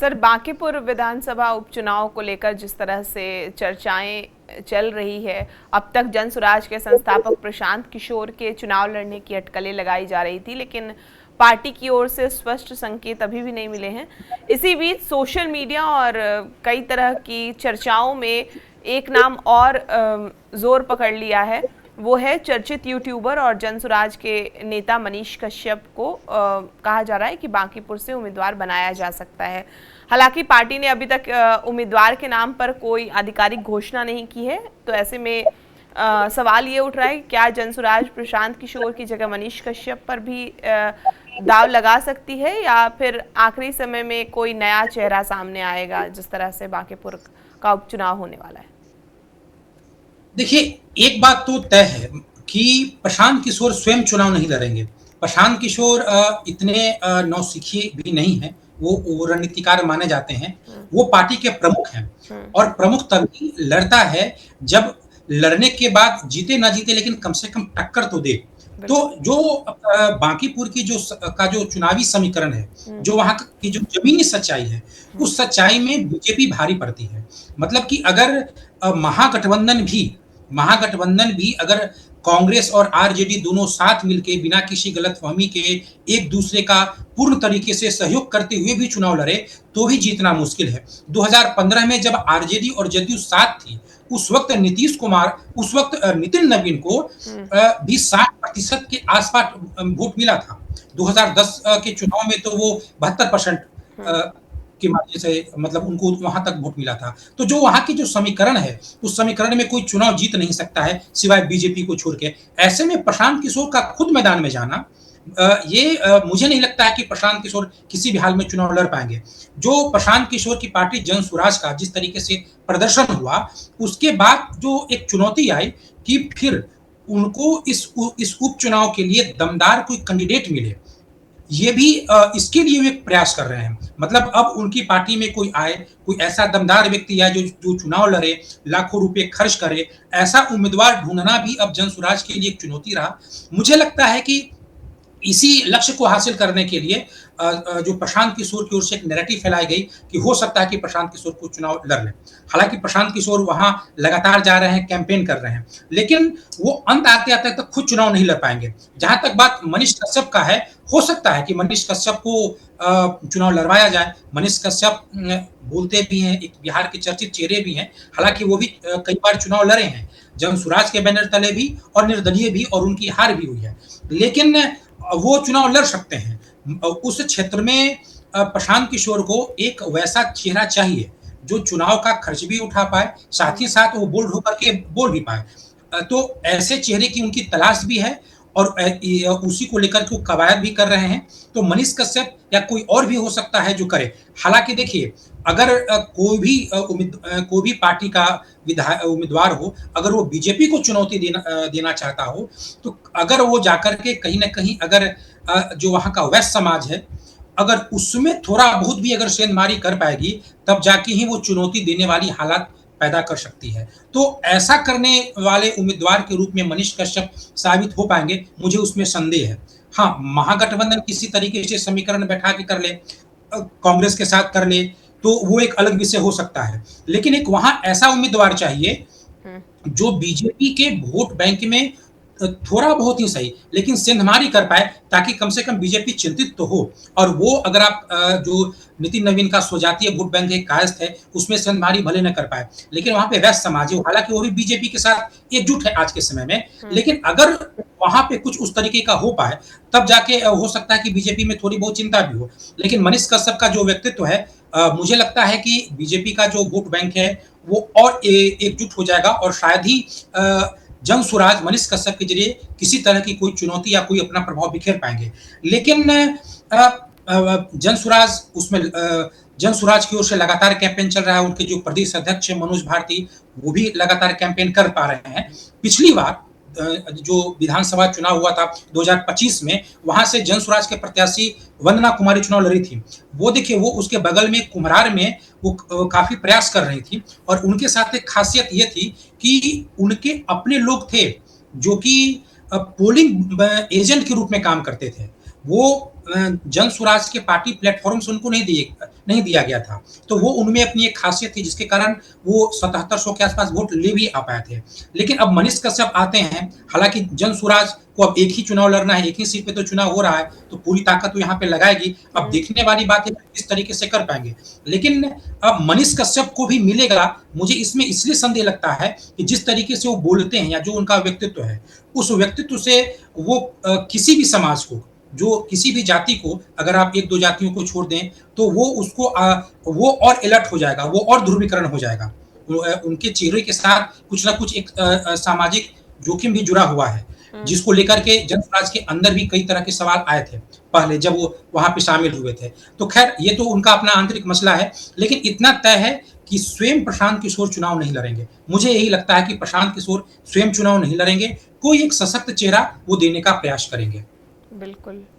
Sir, Bankipur विधानसभा उपचुनाव को लेकर जिस तरह से चर्चाएं चल रही है, अब तक जन सुराज के संस्थापक प्रशांत किशोर के चुनाव लड़ने की अटकलें लगाई जा रही थी, लेकिन पार्टी की ओर से स्पष्ट संकेत अभी भी नहीं मिले हैं। इसी बीच सोशल मीडिया और कई तरह की चर्चाओं में एक नाम और जोर पकड़ लिया है। वो है चर्चित यूट्यूबर और जनसुराज के नेता मनीष कश्यप को कहा जा रहा है कि बांकीपुर से उम्मीदवार बनाया जा सकता है। हालांकि पार्टी ने अभी तक उम्मीदवार के नाम पर कोई आधिकारिक घोषणा नहीं की है, तो ऐसे में सवाल ये उठ रहा है क्या जनसुराज प्रशांत किशोर की जगह मनीष कश्यप पर भी दाव लगा सकती है, या फिर आखिरी समय में कोई नया चेहरा सामने आएगा जिस तरह से बांकीपुर का उपचुनाव होने वाला है। देखिए, एक बात तो तय है कि प्रशांत किशोर स्वयं चुनाव नहीं लड़ेंगे। प्रशांत किशोर इतने नौसिखिए भी नहीं हैं, वो रणनीतिकार माने जाते हैं। वो पार्टी के प्रमुख हैं और प्रमुख तभी लड़ता है जब लड़ने के बाद जीते ना जीते लेकिन कम से कम टक्कर तो दे। तो जो बांकीपुर की जो चुनावी समीकरण है, जो वहाँ की जो जमीनी सच्चाई है, उस सच्चाई में बीजेपी भारी पड़ती है। मतलब कि अगर महागठबंधन भी अगर कांग्रेस और आरजेडी दोनों साथ मिलके बिना किसी गलतफहमी के एक दूसरे का पूर्ण तरीके से सहयोग करते हुए भी चुनाव लड़े तो भी जीतना मुश्किल है। 2015 में जब आरजेडी और जदयू साथ थी, उस वक्त नितिन नवीन को भी 60% के आसपास वोट मिला था। 2010 के चुनाव में तो वो 72% के माध्यम से मतलब उनको वहां तक वोट मिला था। तो जो वहां की जो समीकरण है, उस समीकरण में कोई चुनाव जीत नहीं सकता है सिवाय बीजेपी को छोड़ के। ऐसे में प्रशांत किशोर का खुद मैदान में जाना, मुझे नहीं लगता है कि प्रशांत किशोर किसी भी हाल में चुनाव लड़ पाएंगे। जो प्रशांत किशोर की पार्टी जन सुराज का जिस तरीके से प्रदर्शन हुआ, उसके बाद जो एक चुनौती आई कि फिर उनको इस उपचुनाव के लिए दमदार कोई कैंडिडेट मिले, ये भी इसके लिए वे प्रयास कर रहे हैं। मतलब अब उनकी पार्टी में कोई आए, कोई ऐसा दमदार व्यक्ति आए जो चुनाव लड़े, लाखों रुपए खर्च करे, ऐसा उम्मीदवार ढूंढना भी अब जनसुराज के लिए एक चुनौती रहा। मुझे लगता है कि इसी लक्ष्य को हासिल करने के लिए जो प्रशांत किशोर की ओर से एक नैरेटिव फैलाई गई कि हो सकता है कि प्रशांत किशोर को चुनाव लड़ लें। हालांकि प्रशांत किशोर वहां लगातार जा रहे हैं, कैंपेन कर रहे हैं, लेकिन वो अंत आते आते तक खुद चुनाव नहीं लड़ पाएंगे। जहां तक बात मनीष कश्यप का है, हो सकता है कि मनीष कश्यप को चुनाव लड़वाया जाए। मनीष कश्यप बोलते भी हैं, एक बिहार के चर्चित चेहरे भी हैं। हालांकि वो भी कई बार चुनाव लड़े हैं, जनसुराज के बैनर तले भी और निर्दलीय भी, और उनकी हार भी हुई है। लेकिन वो चुनाव लड़ सकते हैं। उस क्षेत्र में प्रशांत किशोर को एक वैसा चेहरा चाहिए जो चुनाव का खर्च भी उठा पाए, साथ ही साथ वो बोल्ड होकर के बोल भी पाए। तो ऐसे चेहरे की उनकी तलाश भी है और उसी को लेकर के वो कवायद भी कर रहे हैं। तो मनीष कश्यप या कोई और भी हो सकता है जो करे। हालांकि देखिए, अगर कोई भी पार्टी का उम्मीदवार हो, अगर वो बीजेपी को चुनौती देना चाहता हो, तो अगर वो जाकर के कहीं ना कहीं अगर जो वहां का वैश्य समाज है, अगर उसमें थोड़ा बहुत भी अगर सेंधमारी कर पाएगी, तब जाके ही वो चुनौती देने वाली हालात पैदा कर सकती है। तो ऐसा करने वाले उम्मीदवार के रूप में मनीष कश्यप साबित हो पाएंगे, मुझे उसमें संदेह है। हाँ, महागठबंधन किसी तरीके से समीकरण बैठा के कर ले, कांग्रेस के साथ कर ले, तो वो एक अलग विषय हो सकता है। लेकिन एक वहां ऐसा उम्मीदवार चाहिए जो बीजेपी के वोट बैंक में थोड़ा बहुत ही सही लेकिन सेंधमारी कर पाए, ताकि कम से कम बीजेपी चिंतित तो हो। और वो अगर आप जो नितिन नवीन का स्वजातीय वोट बैंक है, कायस्थ है, उसमें सेंधमारी भले न कर पाए, लेकिन वहां पे वैश्य समाज है, हालांकि वो भी बीजेपी के साथ एकजुट है आज के समय में। लेकिन अगर वहां पे कुछ उस तरीके का हो पाए, तब जाके हो सकता है कि बीजेपी में थोड़ी बहुत चिंता भी हो। लेकिन मनीष कश्यप का जो व्यक्तित्व है, मुझे लगता है कि बीजेपी का जो वोट बैंक है वो और एकजुट हो जाएगा, और शायद ही जन सुराज मनीष कश्यप के जरिए किसी तरह की कोई चुनौती या कोई अपना प्रभाव बिखेर पाएंगे। लेकिन जन सुराज की ओर से लगातार कैंपेन चल रहा है। उनके जो प्रदेश अध्यक्ष मनोज भारती, वो भी लगातार कैंपेन कर पा रहे हैं। पिछली बार जो विधानसभा चुनाव हुआ था 2025 में, वहां से जन सुराज के प्रत्याशी वंदना कुमारी चुनाव लड़ी थी। वो देखिए, वो उसके बगल में कुम्हरार में वो काफी प्रयास कर रही थी, और उनके साथ एक खासियत ये थी कि उनके अपने लोग थे जो कि पोलिंग एजेंट के रूप में काम करते थे। वो जन स्वराज के पार्टी प्लेटफ़ॉर्म से उनको नहीं दिया गया था। तो वो उनमें अपनी एक ख़ासियत थी जिसके कारण वो 7700 के आस-पास वोट ले भी आ पाए थे। लेकिन अब मनीष कश्यप आते हैं, हालाँकि जन स्वराज को अब एक ही चुनाव लड़ना है, एक ही सीट पे तो चुनाव हो रहा है, तो पूरी ताकत वो यहाँ पे लगाएगी। अब हुँ। देखने वाली बात है कि किस तरीके से कर पाएँगे। लेकिन अब मनीष कश्यप को भी मिलेगा, मुझे इसमें इसलिए संदेह लगता है कि जिस तरीके से वो बोलते हैं या जो उनका व्यक्तित्व है, उस व्यक्तित्व से वो किसी भी समाज को, जो किसी भी जाति को अगर आप 1-2 जातियों को छोड़ दें, तो वो और अलर्ट हो जाएगा, वो और ध्रुवीकरण हो जाएगा। उनके चेहरे के साथ कुछ न कुछ एक सामाजिक जोखिम भी जुड़ा हुआ है, हुँ। जिसको लेकर के जनसमाज के अंदर भी कई तरह के सवाल आए थे, पहले जब वो वहाँ पे शामिल हुए थे। तो ख़ैर ये तो उनका अपना आंतरिक मसला है, लेकिन इतना तय है कि स्वयं प्रशांत किशोर चुनाव नहीं लड़ेंगे। मुझे यही लगता है कि प्रशांत किशोर स्वयं चुनाव नहीं लड़ेंगे, कोई एक सशक्त चेहरा वो देने का प्रयास करेंगे। बिल्कुल।